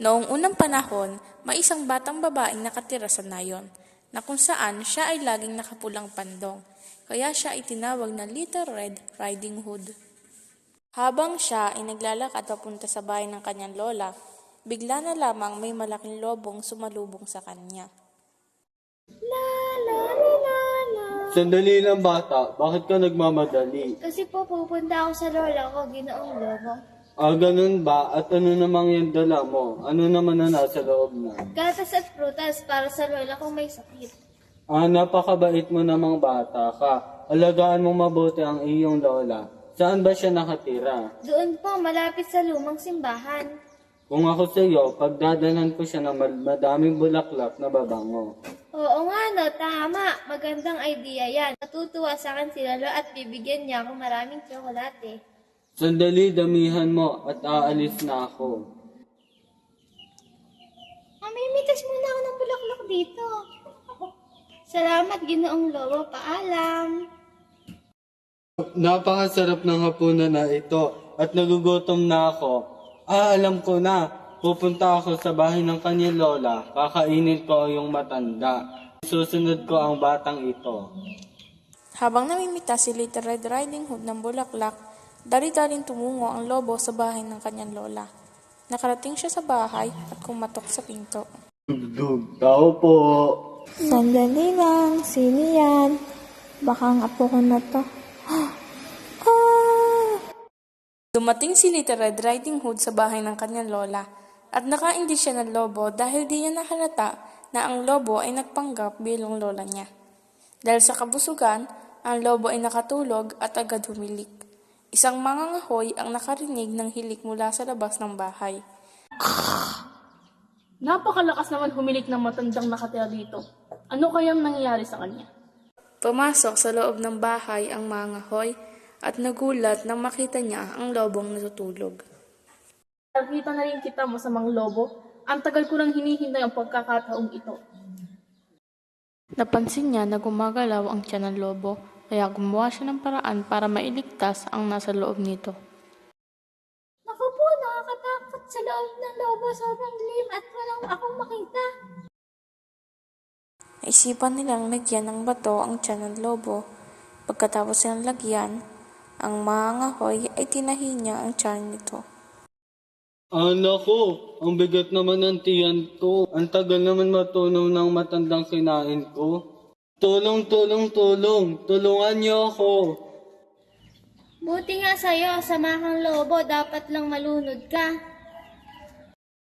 Noong unang panahon, may isang batang babaeng nakatira sa nayon, na kung saan siya ay laging nakapulang pandong, kaya siya ay tinawag na Little Red Riding Hood. Habang siya ay naglalakad papunta sa bahay ng kanyang lola, bigla na lamang may malaking lobong sumalubong sa kanya. La la la la la. Sandali lang bata, bakit ka nagmamadali? Kasi po pupunta ako sa lola ko, Ginoong Lobo. Ganun ba? At ano namang yung dala mo? Ano naman na nasa loob na? Gatas at prutas para sa lola kong may sakit. Napakabait mo namang bata ka. Alagaan mo mabuti ang iyong lola. Saan ba siya nakatira? Doon po, malapit sa lumang simbahan. Kung ako sa iyo, pagdadalan ko siya ng madaming bulaklak na babango. Oo nga no, tama. Magandang idea yan. Natutuwa sa akin si Lolo at bibigyan niya ako maraming tsokolate. Sandali, damihan mo at aalis na ako. Mamimitas muna ako ng bulaklak dito. Salamat, Ginoong Lobo. Paalam. Napakasarap ng hapunan na ito at nagugutom na ako. Alam ko na. Pupunta ako sa bahay ng kanyang lola. Kakainin ko yung matanda. Susunod ko ang batang ito. Habang namimitas si Little Red Riding Hood ng bulaklak, dali-daling tumungo ang lobo sa bahay ng kanyang lola. Nakarating siya sa bahay at kumatok sa pinto. Dugdug, tao po. Sandali lang, sino yan? Baka ang apo ko na to. Dumating si Little Red Riding Hood sa bahay ng kanyang lola at nakaindi siya ng lobo dahil di niya nahalata na ang lobo ay nagpanggap bilang lola niya. Dahil sa kabusugan, ang lobo ay nakatulog at agad humilik. Isang mangangahoy ang nakarinig ng hilik mula sa labas ng bahay. Napakalakas naman humilik ng matandang nakatira dito. Ano kayang nangyayari sa kanya? Pumasok sa loob ng bahay ang mangangahoy at nagulat nang makita niya ang lobong natutulog. Nakita na rin kita, masamang lobo. Ang tagal ko nang hinihintay ang pagkakataong ito. Napansin niya na gumagalaw ang tiyan ng lobo, kaya gumawa siya ng paraan para mailigtas ang nasa loob nito. Naku po, nakakatakot sa loob ng lobo. Sobrang dilim at walang akong makita. Naisipan nilang lagyan ng bato ang tiyan ng lobo. Pagkatapos nilang lagyan, ang mangangahoy ay tinahi niya ang tiyan nito. Naku, ang bigat naman ng tiyan ko. Ang tagal naman matunaw ng matandang kinain ko. Tulong, tulong, tulong. Tulungan niyo ako. Buti nga sa'yo, sama kang lobo. Dapat lang malunod ka.